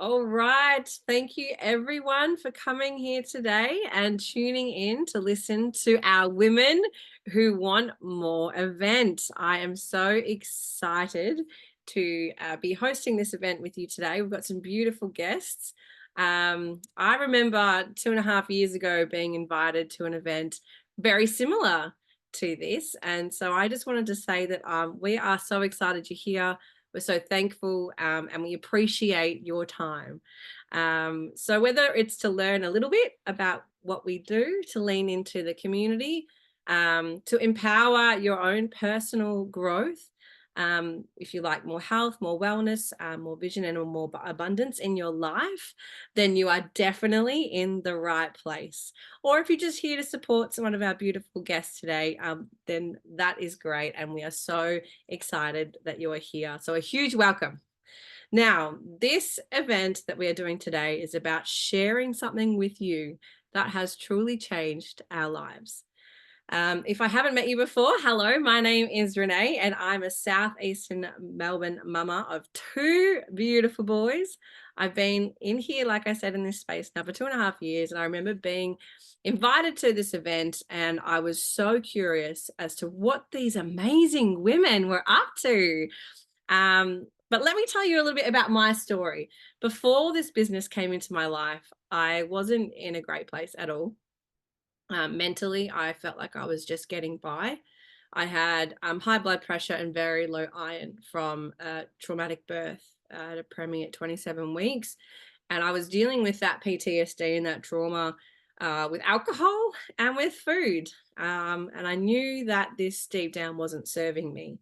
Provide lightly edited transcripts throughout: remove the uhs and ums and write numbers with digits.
All right. Thank you, everyone, for coming here today and tuning in to listen to our Women Who Want More event. I am so excited to be hosting this event with you today. We've got some beautiful guests. I remember 2.5 years ago being invited to an event very similar to this. And so I just wanted to say that we are so excited you're here. We're so thankful and we appreciate your time. So, whether it's to learn a little bit about what we do, to lean into the community, to empower your own personal growth, if you like more health, more wellness, more vision, and more abundance in your life, then you are definitely in the right place. Or if you're just here to support one of our beautiful guests today, then that is great. And we are so excited that you are here. So, a huge welcome. Now, this event that we are doing today is about sharing something with you that has truly changed our lives. If I haven't met you before, hello, my name is Reneé, and I'm a Southeastern Melbourne mama of two beautiful boys. I've been in here, like I said, in this space now for 2.5 years, and I remember being invited to this event, and I was so curious as to what these amazing women were up to. But let me tell you a little bit about my story. Before this business came into my life, I wasn't in a great place at all. Mentally, I felt like I was just getting by. I had high blood pressure and very low iron from a traumatic birth. I had a preemie at 27 weeks, and I was dealing with that PTSD and that trauma with alcohol and with food. And I knew that this deep down wasn't serving me.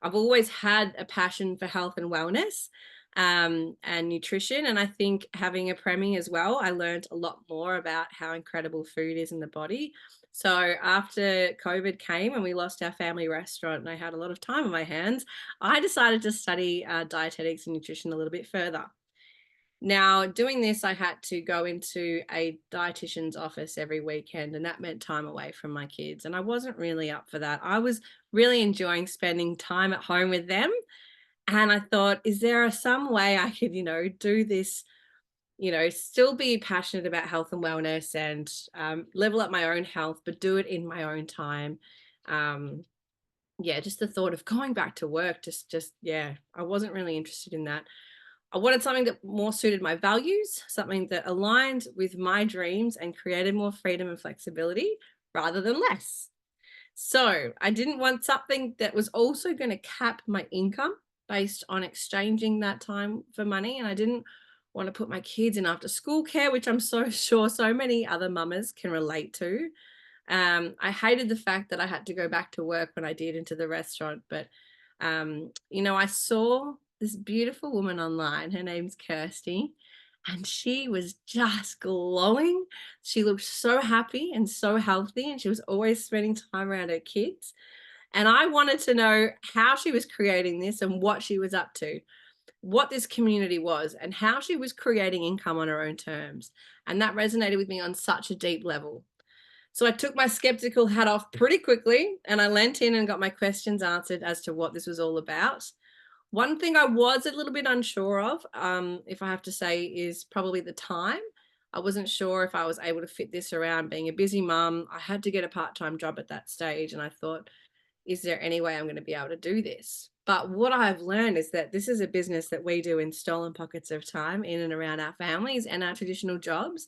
I've always had a passion for health and wellness and nutrition. And I think having a preemie as well, I learned a lot more about how incredible food is in the body. So after COVID came and we lost our family restaurant and I had a lot of time on my hands, I decided to study dietetics and nutrition a little bit further. Now, doing this, I had to go into a dietitian's office every weekend, and that meant time away from my kids. And I wasn't really up for that. I was really enjoying spending time at home with them. And I thought, is there some way I could, do this, still be passionate about health and wellness and level up my own health, but do it in my own time. Um, yeah, just the thought of going back to work, yeah, I wasn't really interested in that. I wanted something that more suited my values, something that aligned with my dreams and created more freedom and flexibility rather than less. So I didn't want something that was also going to cap my income based on exchanging that time for money. And I didn't want to put my kids in after school care, which I'm so sure so many other mamas can relate to. I hated the fact that I had to go back to work when I did into the restaurant, but I saw this beautiful woman online. Her name's Kirsty, and she was just glowing. She looked so happy and so healthy, and she was always spending time around her kids. And I wanted to know how she was creating this and what she was up to, what this community was, and how she was creating income on her own terms. And that resonated with me on such a deep level. So I took my skeptical hat off pretty quickly and I leant in and got my questions answered as to what this was all about. One thing I was a little bit unsure of, if I have to say, is probably the time. I wasn't sure if I was able to fit this around being a busy mum. I had to get a part time job at that stage. And I thought, is there any way I'm going to be able to do this? But what I've learned is that this is a business that we do in stolen pockets of time in and around our families and our traditional jobs,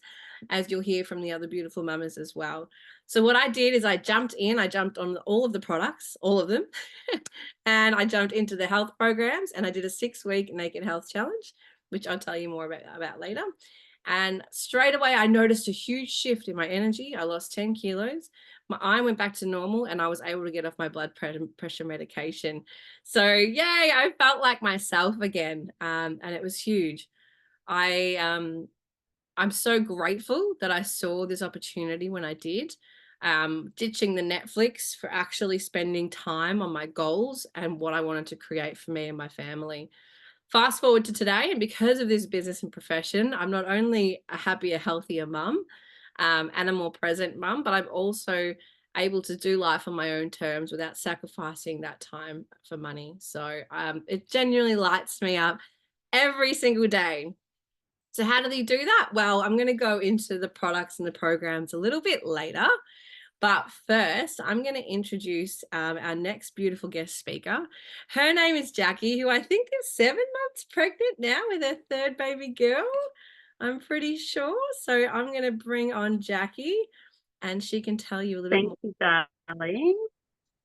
as you'll hear from the other beautiful mamas as well. So what I did is I jumped on all of the products, all of them, and I jumped into the health programs and I did a 6-week naked health challenge, which I'll tell you more about later. And straight away, I noticed a huge shift in my energy. I lost 10 kilos. My iron went back to normal and I was able to get off my blood pressure medication. So, yay, I felt like myself again. And it was huge. I, I'm so grateful that I saw this opportunity when I did, ditching the Netflix for actually spending time on my goals and what I wanted to create for me and my family. Fast forward to today, and because of this business and profession, I'm not only a happier, healthier mum and a more present mum, but I'm also able to do life on my own terms without sacrificing that time for money. So it genuinely lights me up every single day. So how do they do that? Well, I'm going to go into the products and the programs a little bit later. But first, I'm going to introduce our next beautiful guest speaker. Her name is Jacquie, who I think is 7 months pregnant now with her third baby girl. I'm pretty sure. So I'm going to bring on Jacquie and she can tell you a little bit more. Thank you, darling.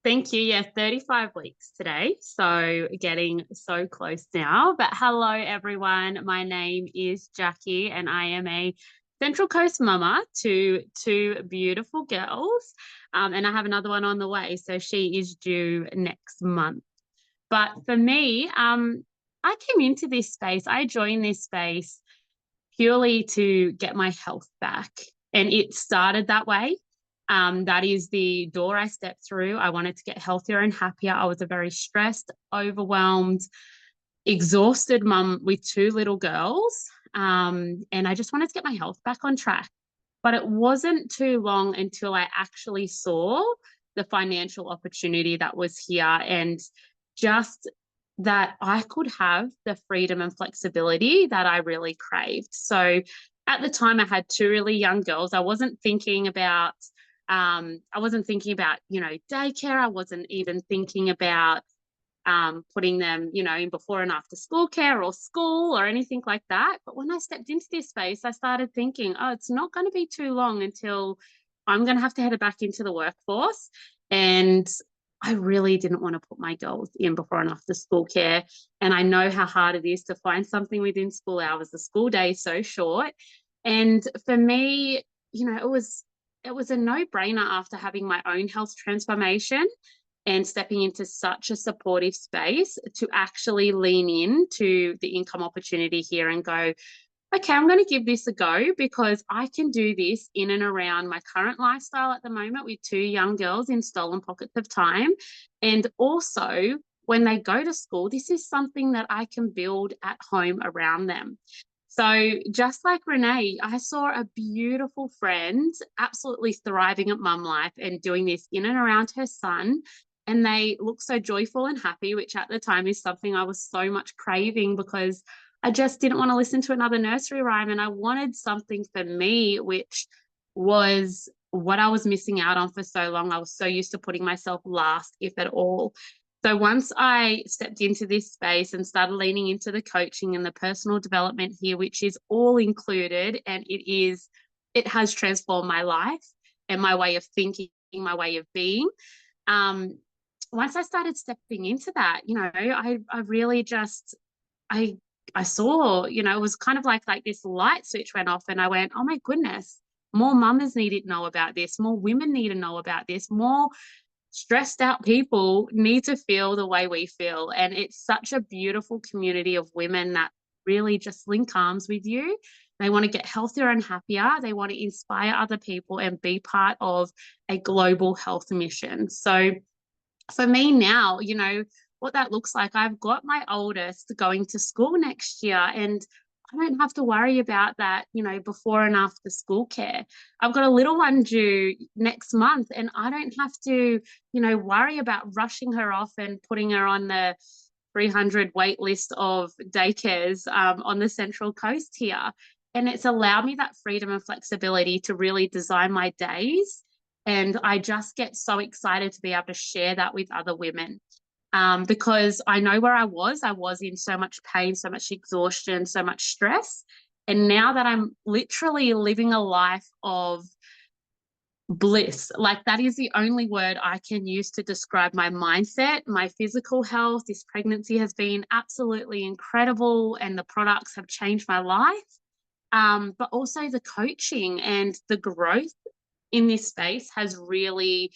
Thank you. Yeah, 35 weeks today. So getting so close now. But hello, everyone. My name is Jacquie, and I am a Central Coast mama to 2 beautiful girls. And I have another one on the way. So she is due next month. But for me, I came into this space, I joined this space purely to get my health back. And it started that way. That is the door I stepped through. I wanted to get healthier and happier. I was a very stressed, overwhelmed, exhausted mum with 2 little girls. And I just wanted to get my health back on track. But it wasn't too long until I actually saw the financial opportunity that was here and just that I could have the freedom and flexibility that I really craved. So at the time I had 2 really young girls. I wasn't thinking about daycare. I wasn't even thinking about putting them, in before and after school care or school or anything like that. But when I stepped into this space, I started thinking, oh, it's not going to be too long until I'm going to have to head back into the workforce. And I really didn't want to put my girls in before and after school care. And I know how hard it is to find something within school hours. The school day is so short. And for me, it was a no-brainer after having my own health transformation and stepping into such a supportive space to actually lean into the income opportunity here and go, okay, I'm going to give this a go because I can do this in and around my current lifestyle at the moment with 2 young girls in stolen pockets of time. And also, when they go to school, this is something that I can build at home around them. So just like Reneé, I saw a beautiful friend absolutely thriving at mum life and doing this in and around her son. And they look so joyful and happy, which at the time is something I was so much craving because I just didn't want to listen to another nursery rhyme. And I wanted something for me, which was what I was missing out on for so long. I was so used to putting myself last, if at all. So once I stepped into this space and started leaning into the coaching and the personal development here, which is all included, and it has transformed my life and my way of thinking, my way of being. Once I started stepping into that, I really just I I saw, it was kind of like this light switch went off and I went, oh my goodness, more mamas need to know about this, more women need to know about this, more stressed out people need to feel the way we feel. And it's such a beautiful community of women that really just link arms with you. They want to get healthier and happier. They want to inspire other people and be part of a global health mission. So for me now, what that looks like, I've got my oldest going to school next year and I don't have to worry about that, before and after school care. I've got a little one due next month and I don't have to, worry about rushing her off and putting her on the 300 wait list of daycares on the Central Coast here. And it's allowed me that freedom and flexibility to really design my days. And I just get so excited to be able to share that with other women because I know where I was in so much pain, so much exhaustion, so much stress. And now that I'm literally living a life of bliss, like that is the only word I can use to describe my mindset, my physical health. This pregnancy has been absolutely incredible and the products have changed my life. But also the coaching and the growth in this space has really,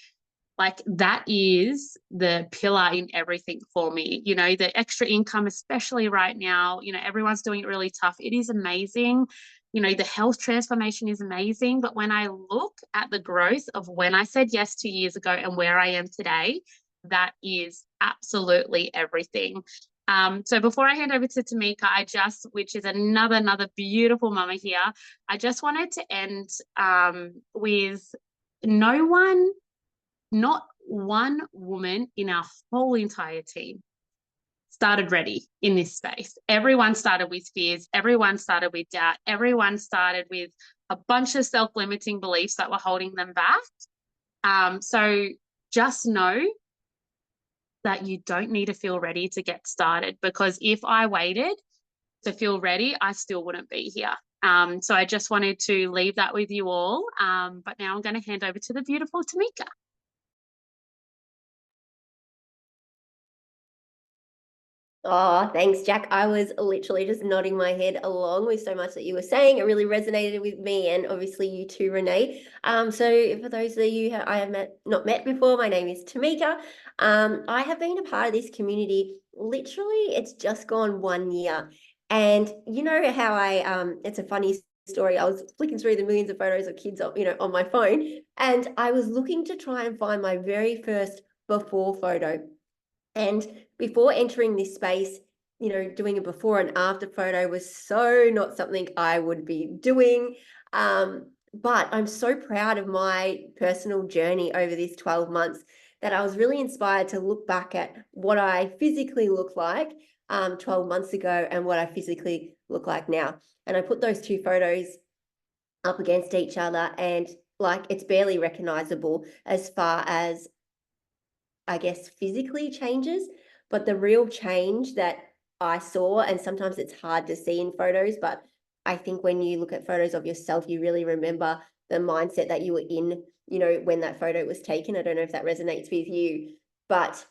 like, that is the pillar in everything for me. The extra income, especially right now, everyone's doing it really tough. It is amazing. The health transformation is amazing. But when I look at the growth of when I said yes 2 years ago and where I am today, that is absolutely everything. So before I hand over to Tameka, which is another beautiful mama here, I just wanted to end with not one woman in our whole entire team started ready in this space. Everyone started with fears. Everyone started with doubt. Everyone started with a bunch of self-limiting beliefs that were holding them back. So just know that you don't need to feel ready to get started, because if I waited to feel ready, I still wouldn't be here. So I just wanted to leave that with you all. But now I'm going to hand over to the beautiful Tameka. Oh, thanks, Jack. I was literally just nodding my head along with so much that you were saying. It really resonated with me, and obviously you too, Reneé. So for those of you I have not met before, my name is Tameka. I have been a part of this community. Literally, it's just gone 1 year. And you know how it's a funny story. I was flicking through the millions of photos of kids, on my phone, and I was looking to try and find my very first before photo. And before entering this space, doing a before and after photo was so not something I would be doing. But I'm so proud of my personal journey over these 12 months that I was really inspired to look back at what I physically look like 12 months ago and what I physically look like now. And I put those two photos up against each other, and like it's barely recognizable as far as, I guess, physically changes, but the real change that I saw, and sometimes it's hard to see in photos, but I think when you look at photos of yourself, you really remember the mindset that you were in, when that photo was taken. I don't know if that resonates with you, but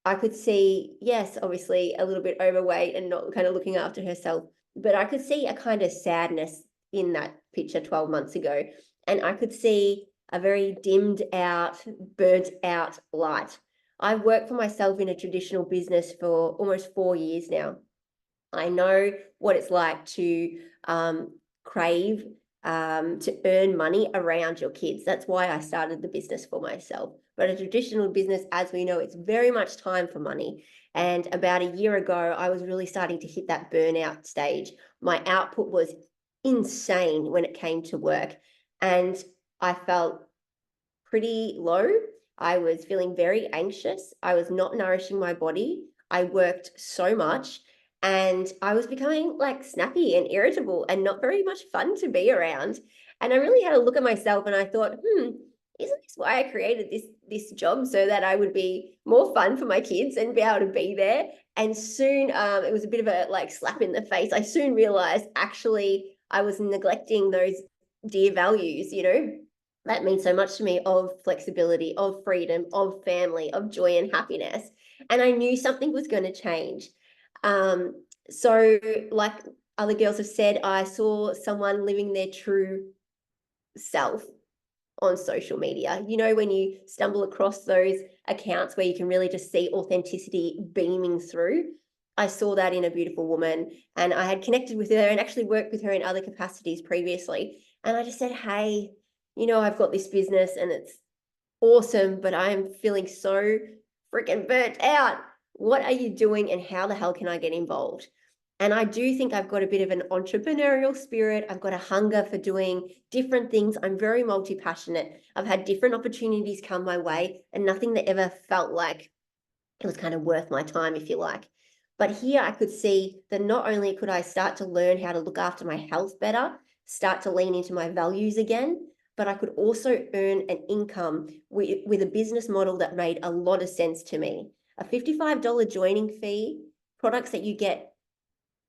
I could see, yes, obviously a little bit overweight and not kind of looking after herself, but I could see a kind of sadness in that picture 12 months ago. And I could see a very dimmed out, burnt out light. I've worked for myself in a traditional business for almost 4 years now. I know what it's like to crave, to earn money around your kids. That's why I started the business for myself. But a traditional business, as we know, it's very much time for money. And about a year ago, I was really starting to hit that burnout stage. My output was insane when it came to work. And I felt pretty low. I was feeling very anxious. I was not nourishing my body. I worked so much and I was becoming like snappy and irritable and not very much fun to be around. And I really had a look at myself and I thought, isn't this why I created this job, so that I would be more fun for my kids and be able to be there? And soon it was a bit of a like slap in the face. I soon realized actually I was neglecting those dear values, that means so much to me, of flexibility, of freedom, of family, of joy and happiness. And I knew something was going to change. So like other girls have said, I saw someone living their true self on social media. When you stumble across those accounts where you can really just see authenticity beaming through. I saw that in a beautiful woman, and I had connected with her and actually worked with her in other capacities previously. And I just said, hey, I've got this business and it's awesome, but I'm feeling so freaking burnt out. What are you doing and how the hell can I get involved? And I do think I've got a bit of an entrepreneurial spirit. I've got a hunger for doing different things. I'm very multi-passionate. I've had different opportunities come my way and nothing that ever felt like it was kind of worth my time, if you like. But here I could see that not only could I start to learn how to look after my health better, start to lean into my values again, but I could also earn an income with a business model that made a lot of sense to me. A $55 joining fee, products that you get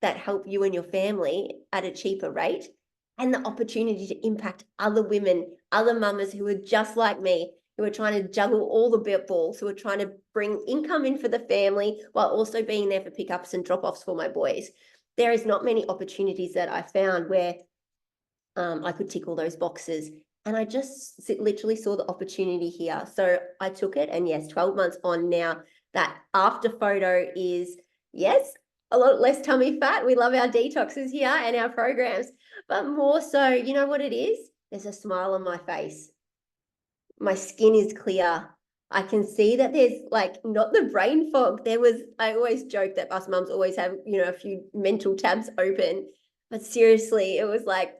that help you and your family at a cheaper rate, and the opportunity to impact other women, other mamas who are just like me, who are trying to juggle all the balls, who are trying to bring income in for the family while also being there for pickups and drop-offs for my boys. There is not many opportunities that I found where I could tick all those boxes. And I just literally saw the opportunity here. So I took it. And yes, 12 months on now, that after photo is, yes, a lot less tummy fat. We love our detoxes here and our programs, but more so, you know what it is? There's a smile on my face. My skin is clear. I can see that there's like not the brain fog. I always joke that us mums always have, a few mental tabs open, but seriously, it was like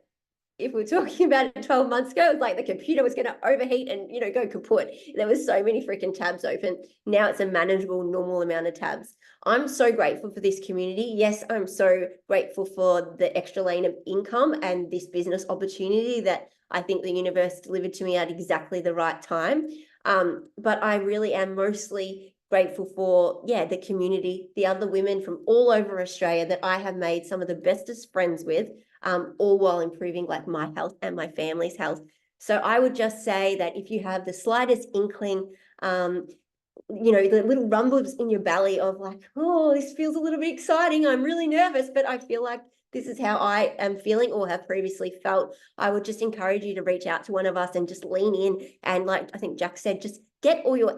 if we're talking about it 12 months ago, it was like the computer was going to overheat and, you know, go kaput. There was so many freaking tabs open. Now it's a manageable, normal amount of tabs. I'm so grateful for this community. Yes, I'm so grateful for the extra lane of income and this business opportunity that I think the universe delivered to me at exactly the right time. But I really am mostly grateful for, yeah, the community, the other women from all over Australia that I have made some of the bestest friends with, all while improving like my health and my family's health. So I would just say that if you have the slightest inkling, you know, the little rumbles in your belly of like, oh, this feels a little bit exciting, I'm really nervous, but I feel like this is how I am feeling or have previously felt, I would just encourage you to reach out to one of us and just lean in. And like I think Jack said, just get all your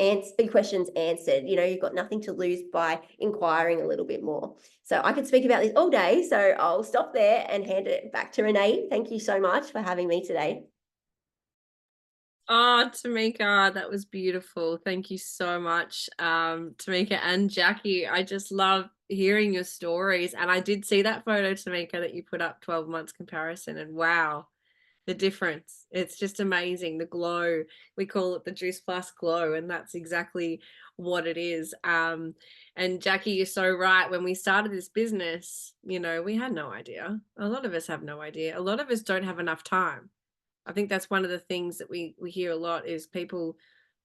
questions answered. You know, you've got nothing to lose by inquiring a little bit more. So I could speak about this all day, so I'll stop there and hand it back to Reneé. Thank you so much for having me today. Oh, Tameka, that was beautiful. Thank you so much, Tameka and Jacquie. I just love hearing your stories. And I did see that photo, Tameka, that you put up 12 months comparison. And wow, the difference. It's just amazing. The glow. We call it the Juice Plus glow. And that's exactly what it is. And Jacquie, you're so right. When we started this business, you know, we had no idea. A lot of us have no idea. A lot of us don't have enough time. I think that's one of the things that we hear a lot is people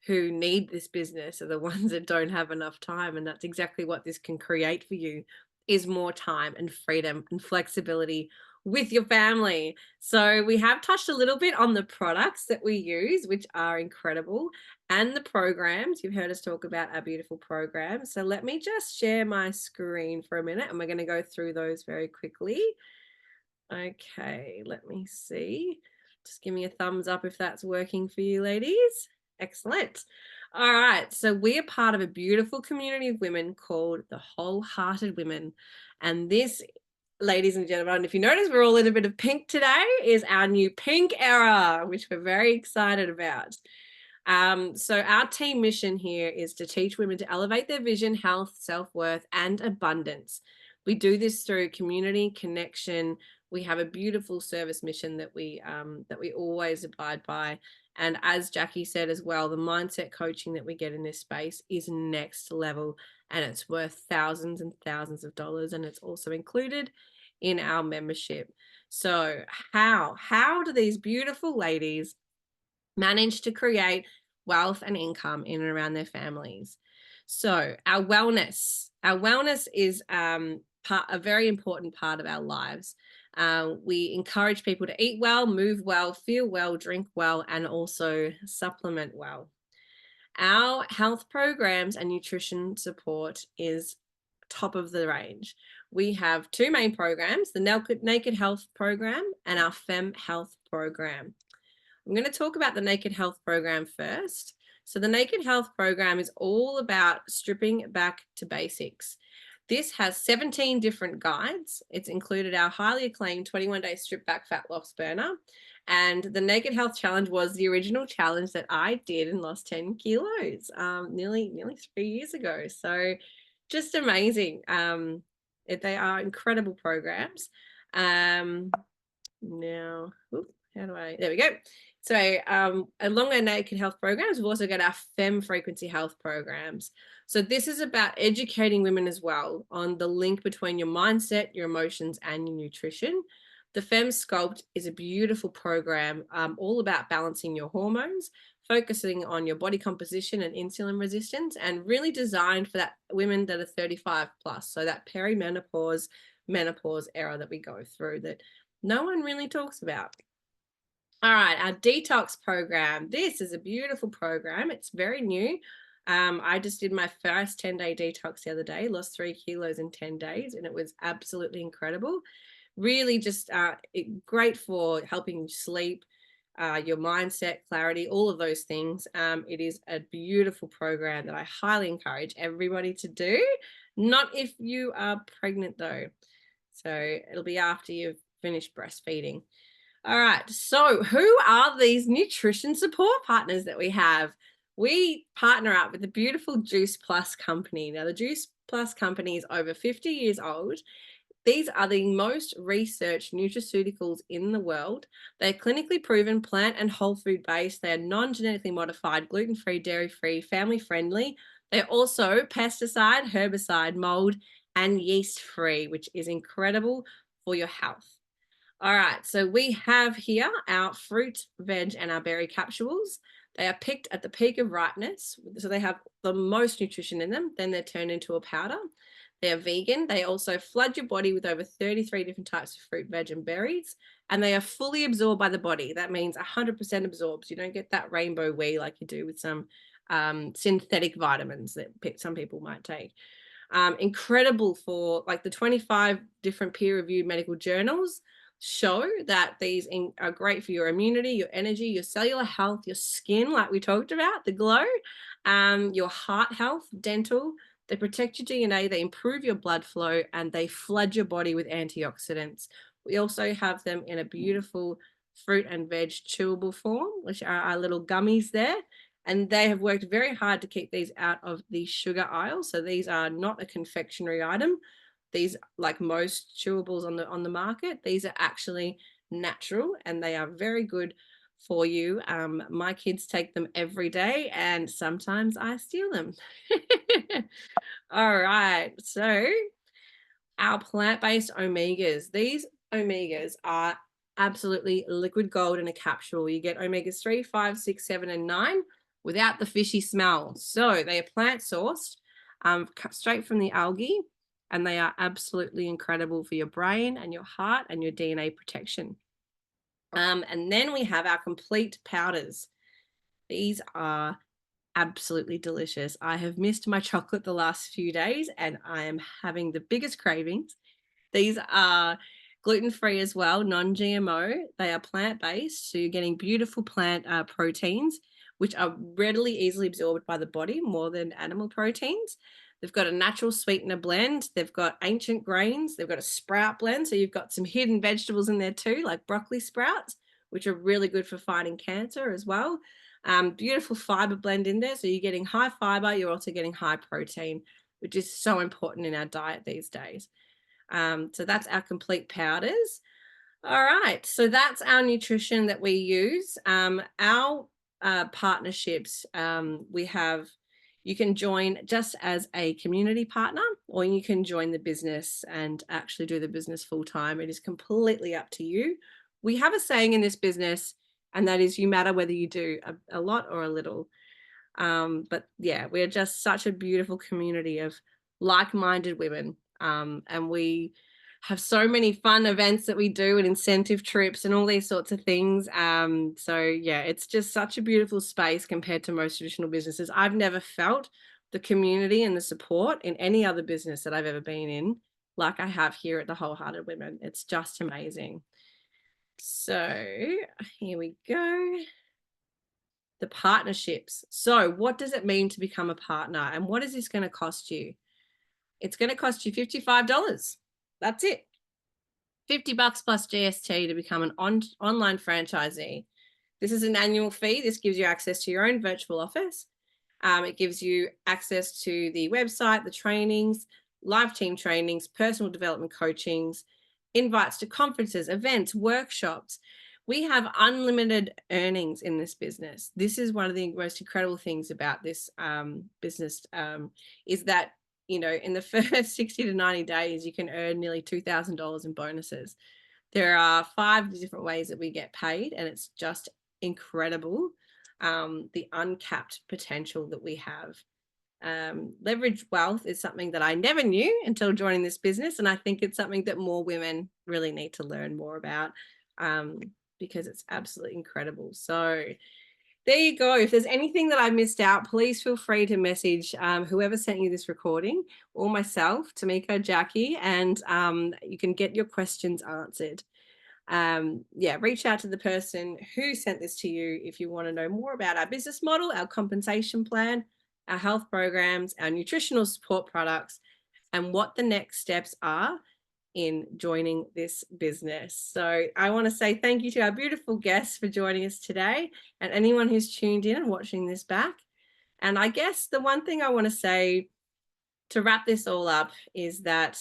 who need this business are the ones that don't have enough time. And that's exactly what this can create for you is more time and freedom and flexibility with your family. So we have touched a little bit on the products that we use, which are incredible, and the programs. You've heard us talk about our beautiful programs. So let me just share my screen for a minute and we're going to go through those very quickly. Okay, let me see. Just give me a thumbs up if that's working for you, ladies. Excellent. All right, so we are part of a beautiful community of women called the Wholehearted Women. And this, ladies and gentlemen, if you notice, we're all in a bit of pink today, is our new pink era, which we're very excited about. So our team mission here is to teach women to elevate their vision, health, self-worth, and abundance. We do this through community connection. We have a beautiful service mission that we always abide by. And as Jacquie said as well, the mindset coaching that we get in this space is next level and it's worth thousands and thousands of dollars. And it's also included in our membership. So how do these beautiful ladies manage to create wealth and income in and around their families? So our wellness is a very important part of our lives. We encourage people to eat well, move well, feel well, drink well, and also supplement well. Our health programs and nutrition support is top of the range. We have two main programs, the Naked Health program and our Fem Health program. I'm going to talk about the Naked Health program first. So the Naked Health program is all about stripping back to basics. This has 17 different guides. It's included our highly acclaimed 21-day strip back fat loss burner. And the Naked Health Challenge was the original challenge that I did and lost 10 kilos nearly 3 years ago. So just amazing. They are incredible programs. Now, how do I, there we go. So along our Naked Health programs, we've also got our Fem Frequency Health programs. So this is about educating women as well on the link between your mindset, your emotions, and your nutrition. The Fem Sculpt is a beautiful program all about balancing your hormones, focusing on your body composition and insulin resistance, and really designed for that women that are 35 plus. So that perimenopause, menopause era that we go through that no one really talks about. All right, our detox program. This is a beautiful program. It's very new. I just did my first 10-day detox the other day, lost 3 kilos in 10 days, and it was absolutely incredible. Really just great for helping you sleep, your mindset, clarity, all of those things. It is a beautiful program that I highly encourage everybody to do. Not if you are pregnant though. So it'll be after you've finished breastfeeding. All right, so who are these nutrition support partners that we have? We partner up with the beautiful Juice Plus company. Now, the Juice Plus company is over 50 years old. These are the most researched nutraceuticals in the world. They're clinically proven, plant and whole food based. They are non-genetically modified, gluten-free, dairy-free, family-friendly. They're also pesticide, herbicide, mold, and yeast-free, which is incredible for your health. All right, so we have here our fruit, veg, and our berry capsules. They are picked at the peak of ripeness, so they have the most nutrition in them. Then they're turned into a powder. They're vegan. They also flood your body with over 33 different types of fruit, veg, and berries, and they are fully absorbed by the body. That means 100% absorbs. You don't get that rainbow wee like you do with some synthetic vitamins that some people might take. Incredible for like the 25 different peer-reviewed medical journals show that these are great for your immunity, your energy, your cellular health, your skin, like we talked about, the glow, your heart health, dental. They protect your DNA, they improve your blood flow, and they flood your body with antioxidants. We also have them in a beautiful fruit and veg chewable form, which are our little gummies there. And they have worked very hard to keep these out of the sugar aisle. So these are not a confectionery item. These, like most chewables on the market, these are actually natural and they are very good for you. My kids take them every day and sometimes I steal them. All right, so our plant-based omegas. These omegas are absolutely liquid gold in a capsule. You get omegas 3, 5, 6, 7, and 9 without the fishy smell. So they are plant sourced, straight from the algae, and they are absolutely incredible for your brain and your heart and your DNA protection. And then we have our complete powders. These are absolutely delicious. I have missed my chocolate the last few days and I am having the biggest cravings. These are gluten-free as well, non-GMO. They are plant-based, so you're getting beautiful plant proteins, which are readily, easily absorbed by the body more than animal proteins. They've got a natural sweetener blend. They've got ancient grains. They've got a sprout blend. So you've got some hidden vegetables in there too, like broccoli sprouts, which are really good for fighting cancer as well. Beautiful fiber blend in there. So you're getting high fiber. You're also getting high protein, which is so important in our diet these days. So that's our complete powders. All right, so that's our nutrition that we use. Our partnerships, you can join just as a community partner, or you can join the business and actually do the business full time. It is completely up to you. We have a saying in this business, and that is, you matter whether you do a lot or a little. But yeah, we're just such a beautiful community of like-minded women. And we have so many fun events that we do and incentive trips and all these sorts of things. So yeah, it's just such a beautiful space compared to most traditional businesses. I've never felt the community and the support in any other business that I've ever been in like I have here at the Wholehearted Women. It's just amazing. So here we go. The partnerships. So what does it mean to become a partner, and what is this going to cost you? It's going to cost you $55. That's it. $50 plus GST to become an online franchisee. This is an annual fee. This gives you access to your own virtual office. It gives you access to the website, the trainings, live team trainings, personal development coachings, invites to conferences, events, workshops. We have unlimited earnings in this business. This is one of the most incredible things about this business, is that, you know, in the first 60 to 90 days, you can earn nearly $2,000 in bonuses. There are 5 different ways that we get paid, and it's just incredible, the uncapped potential that we have. Leveraged wealth is something that I never knew until joining this business, and I think it's something that more women really need to learn more about, because it's absolutely incredible. So there you go. If there's anything that I missed out, please feel free to message whoever sent you this recording, or myself, Tameka, Jacquie, and you can get your questions answered. Yeah, reach out to the person who sent this to you if you want to know more about our business model, our compensation plan, our health programs, our nutritional support products, and what the next steps are in joining this business. So I want to say thank you to our beautiful guests for joining us today, and anyone who's tuned in and watching this back. And I guess the one thing I want to say to wrap this all up is that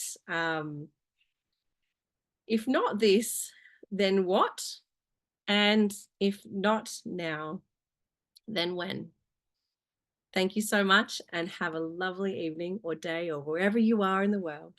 If not this, then what? And if not now, then when? Thank you so much and have a lovely evening or day or wherever you are in the world.